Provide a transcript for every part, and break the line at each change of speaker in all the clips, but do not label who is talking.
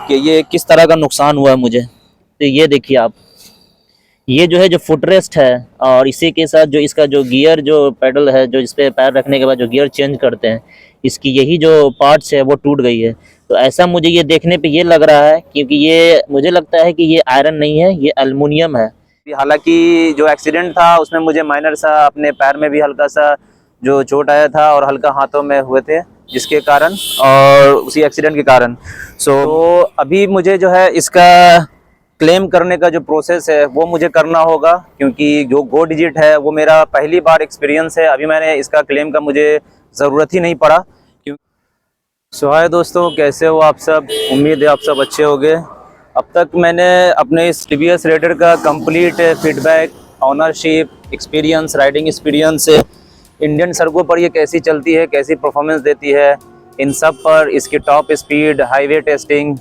कि ये किस तरह का नुकसान हुआ है मुझे। तो ये देखिए आप, ये जो है जो फुटरेस्ट है, और इसी के साथ जो इसका जो गियर जो पेडल है, जो इस पे पैर रखने के बाद जो गियर चेंज करते हैं, इसकी यही जो पार्ट्स है वो टूट गई है। तो ऐसा मुझे ये देखने पे ये लग रहा है, क्योंकि ये मुझे लगता है कि ये आयरन नहीं है, ये एल्युमिनियम है। हालांकि जो एक्सीडेंट था उसमें मुझे माइनर सा अपने पैर में भी हल्का सा जो चोट आया था और हल्का हाथों में हुए थे, जिसके कारण और उसी एक्सीडेंट के कारण तो अभी मुझे जो है इसका क्लेम करने का जो प्रोसेस है वो मुझे करना होगा, क्योंकि जो गो डिजिट है वो मेरा पहली बार एक्सपीरियंस है। अभी मैंने इसका क्लेम का मुझे ज़रूरत ही नहीं पड़ा। सो हाय दोस्तों, कैसे हो आप सब? उम्मीद है आप सब अच्छे होंगे। अब तक मैंने अपने इस टीवीएस रेडर का complete feedback, ownership, experience, riding experience, Indian सड़कों पर ये कैसी चलती है, कैसी परफॉर्मेंस देती है, इन सब पर, इसकी टॉप स्पीड, हाईवे टेस्टिंग,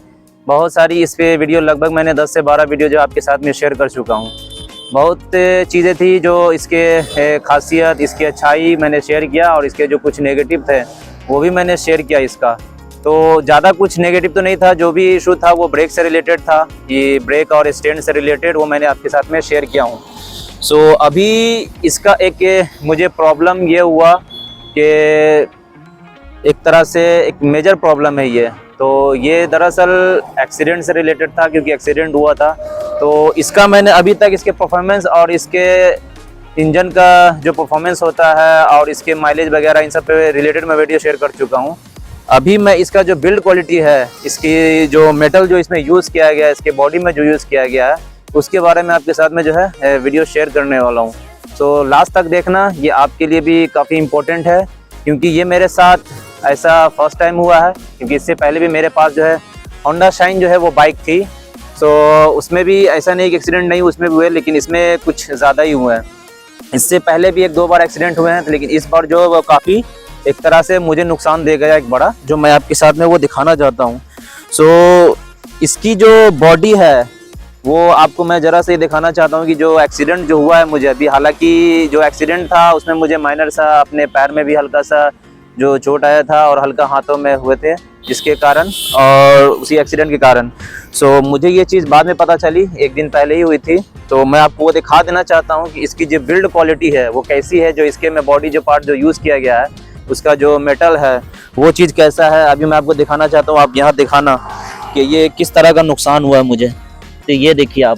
बहुत सारी इस पे वीडियो, लगभग मैंने 10 से 12 वीडियो जो आपके साथ में शेयर कर चुका हूँ। बहुत चीज़ें थी जो इसके खासियत, इसकी अच्छाई मैंने शेयर किया, और इसके जो कुछ नेगेटिव थे वो भी मैंने शेयर किया इसका। तो ज़्यादा कुछ नेगेटिव तो नहीं था, जो भी इशू था वो ब्रेक से रिलेटेड था, ये ब्रेक और स्टैंड से रिलेटेड, वो मैंने आपके साथ में शेयर किया हूँ। सो अभी इसका एक मुझे प्रॉब्लम ये हुआ कि एक तरह से एक मेजर प्रॉब्लम है ये। तो ये दरअसल एक्सीडेंट से रिलेटेड था, क्योंकि एक्सीडेंट हुआ था। तो इसका मैंने अभी तक इसके परफॉर्मेंस और इसके इंजन का जो परफॉर्मेंस होता है और इसके माइलेज वगैरह, इन सब पे रिलेटेड मैं वीडियो शेयर कर चुका हूँ। अभी मैं इसका जो बिल्ड क्वालिटी है, इसकी जो मेटल जो इसमें यूज़ किया गया है, इसके बॉडी में जो यूज़ किया गया है, उसके बारे में आपके साथ में जो है वीडियो शेयर करने वाला हूँ। सो लास्ट तक देखना, ये आपके लिए भी काफ़ी इम्पोर्टेंट है, क्योंकि ये मेरे साथ ऐसा फर्स्ट टाइम हुआ है। क्योंकि इससे पहले भी मेरे पास जो है होंडा शाइन जो है वो बाइक थी। सो उसमें भी ऐसा नहीं कि एक्सीडेंट नहीं उसमें भी हुए, लेकिन इसमें कुछ ज़्यादा ही हुए हैं। इससे पहले भी 1-2 बार एक्सीडेंट हुए हैं, लेकिन इस बार जो वो काफ़ी एक तरह से मुझे नुकसान दे गया एक बड़ा, जो मैं आपके साथ में वो दिखाना चाहता हूँ। सो इसकी जो बॉडी है वो आपको मैं ज़रा से दिखाना चाहता हूँ कि जो एक्सीडेंट जो हुआ है मुझे अभी, हालांकि जो एक्सीडेंट था उसमें मुझे माइनर सा अपने पैर में भी हल्का सा जो चोट आया था और हल्का हाथों में हुए थे, जिसके कारण और उसी एक्सीडेंट के कारण। सो मुझे ये चीज़ बाद में पता चली, एक दिन पहले ही हुई थी। तो मैं आपको वो दिखा देना चाहता हूँ कि इसकी जो बिल्ड क्वालिटी है वो कैसी है, जो इसके में बॉडी जो पार्ट जो यूज़ किया गया है, उसका जो मेटल है वो चीज़ कैसा है, अभी मैं आपको दिखाना चाहता हूँ। आप यहाँ दिखाना कि ये किस तरह का नुकसान हुआ है मुझे। तो ये देखिए आप,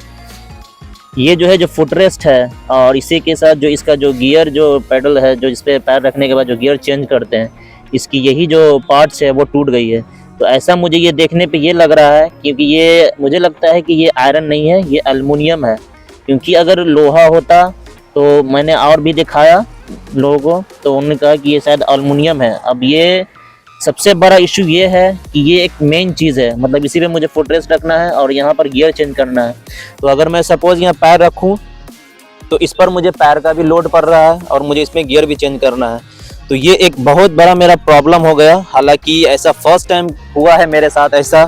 ये जो है जो फुटरेस्ट है, और इसी के साथ जो इसका जो गियर जो पेडल है, जो इस पे पैर रखने के बाद जो गियर चेंज करते हैं, इसकी यही जो पार्ट्स है वो टूट गई है। तो ऐसा मुझे ये देखने पे ये लग रहा है, क्योंकि ये मुझे लगता है कि ये आयरन नहीं है, ये एल्युमिनियम है। क्योंकि अगर लोहा होता तो मैंने और भी दिखाया लोगों को, तो उन्होंने कहा कि ये शायद एल्युमिनियम है। अब ये सबसे बड़ा इशू ये है कि ये एक मेन चीज़ है, मतलब इसी पे मुझे फुटरेस्ट रखना है और यहाँ पर गियर चेंज करना है। तो अगर मैं सपोज़ यहाँ पैर रखूँ तो इस पर मुझे पैर का भी लोड पड़ रहा है और मुझे इसमें गियर भी चेंज करना है। तो ये एक बहुत बड़ा मेरा प्रॉब्लम हो गया। हालांकि ऐसा फर्स्ट टाइम हुआ है मेरे साथ ऐसा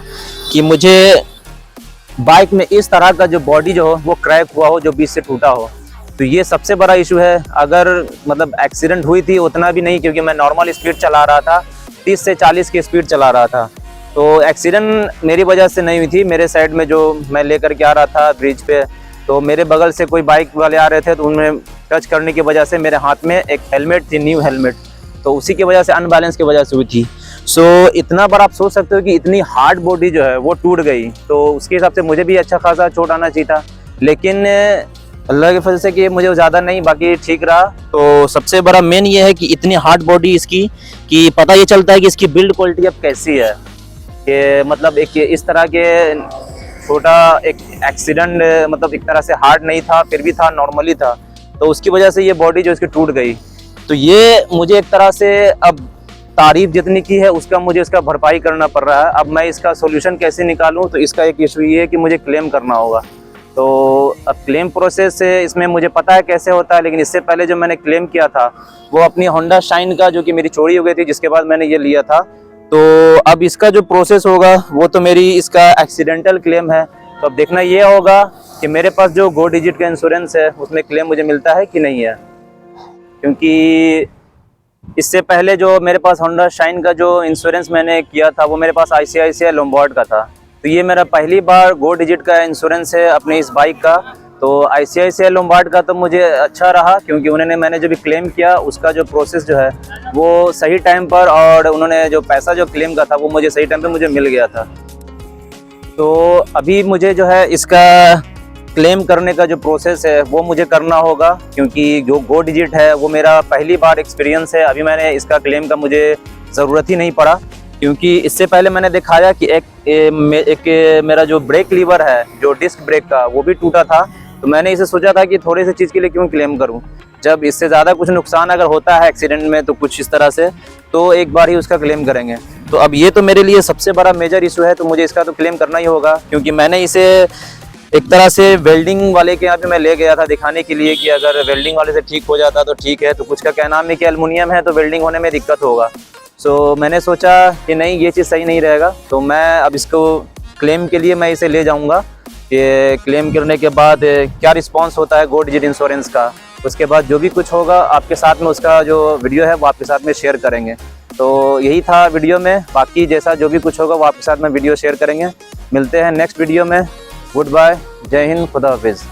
कि मुझे बाइक में इस तरह का जो बॉडी जो हो वो क्रैक हुआ हो, जो बीच से टूटा हो। तो ये सबसे बड़ा इशू है। अगर मतलब एक्सीडेंट हुई थी उतना भी नहीं, क्योंकि मैं नॉर्मल स्पीड चला रहा था, 30 से 40 की स्पीड चला रहा था। तो एक्सीडेंट मेरी वजह से नहीं हुई थी। मेरे साइड में जो मैं लेकर के आ रहा था ब्रिज पे, तो मेरे बगल से कोई बाइक वाले आ रहे थे, तो उनमें टच करने की वजह से मेरे हाथ में एक हेलमेट थी, न्यू हेलमेट, तो उसी की वजह से, अनबैलेंस की वजह से हुई थी। सो इतना बार आप सोच सकते हो कि इतनी हार्ड बॉडी जो है वो टूट गई, तो उसके हिसाब से मुझे भी अच्छा खासा चोट आना चाहिए था। लेकिन अल्लाह के फजल से कि मुझे ज़्यादा नहीं, बाकी ठीक रहा। तो सबसे बड़ा मेन ये है कि इतनी हार्ड बॉडी इसकी, कि पता ये चलता है कि इसकी बिल्ड क्वालिटी अब कैसी है। कि मतलब एक इस तरह के छोटा एक एक्सीडेंट, मतलब एक तरह से हार्ड नहीं था, फिर भी था, नॉर्मली था, तो उसकी वजह से ये बॉडी जो इसकी टूट गई। तो ये मुझे एक तरह से अब तारीफ जितनी की है उसका मुझे इसका भरपाई करना पड़ रहा है। अब मैं इसका सोल्यूशन कैसे निकालूं, तो इसका एक इशू ये है कि मुझे क्लेम करना होगा। तो अब क्लेम प्रोसेस से इसमें मुझे पता है कैसे होता है, लेकिन इससे पहले जो मैंने क्लेम किया था वो अपनी होंडा शाइन का, जो कि मेरी चोरी हो गई थी, जिसके बाद मैंने ये लिया था। तो अब इसका जो प्रोसेस होगा वो तो मेरी इसका एक्सीडेंटल क्लेम है। तो अब देखना ये होगा कि मेरे पास जो गो डिजिट का इंश्योरेंस है उसमें क्लेम मुझे मिलता है कि नहीं है। क्योंकि इससे पहले जो मेरे पास होंडा शाइन का जो इंश्योरेंस मैंने किया था वो मेरे पास ICICI लोम्बार्ड का था।
तो ये मेरा पहली बार गो डिजिट का इंश्योरेंस है अपने इस बाइक का। तो ICICI लोम्बार्ड का तो मुझे अच्छा रहा, क्योंकि मैंने जो भी क्लेम किया उसका जो प्रोसेस जो है वो सही टाइम पर, और उन्होंने जो पैसा जो क्लेम का था वो मुझे सही टाइम पे मुझे मिल गया था। तो अभी मुझे जो है इसका क्लेम करने का जो प्रोसेस है वो मुझे करना होगा, क्योंकि जो गो डिजिट है वो मेरा पहली बार एक्सपीरियंस है। अभी मैंने इसका क्लेम का मुझे ज़रूरत ही नहीं पड़ा, क्योंकि इससे पहले मैंने दिखाया कि एक मेरा जो ब्रेक लीवर है, जो डिस्क ब्रेक का, वो भी टूटा था। तो मैंने इसे सोचा था कि थोड़ी सी चीज़ के लिए क्यों क्लेम करूं, जब इससे ज़्यादा कुछ नुकसान अगर होता है एक्सीडेंट में तो कुछ इस तरह से, तो एक बार ही उसका क्लेम करेंगे। तो अब ये तो मेरे लिए सबसे बड़ा मेजर इशू है, तो मुझे इसका तो क्लेम करना ही होगा, क्योंकि मैंने इसे एक तरह से वेल्डिंग वाले के यहाँ पे मैं ले गया था दिखाने के लिए कि अगर वेल्डिंग वाले से ठीक हो जाता तो ठीक है। तो कुछ का कहना है कि एल्युमिनियम है तो वेल्डिंग होने में दिक्कत होगा। सो मैंने सोचा कि नहीं, ये चीज़ सही नहीं रहेगा, तो मैं अब इसको क्लेम के लिए मैं इसे ले जाऊँगा। कि क्लेम करने के बाद क्या रिस्पॉन्स होता है गो डिजिट इंश्योरेंस का, उसके बाद जो भी कुछ होगा आपके साथ में उसका जो वीडियो है वो आपके साथ में शेयर करेंगे। तो यही था वीडियो में, बाकी जैसा जो भी कुछ होगा वो आपके साथ में वीडियो शेयर करेंगे। मिलते हैं नेक्स्ट वीडियो में। गुड बाय, जय हिंद, खुदा हाफिज़।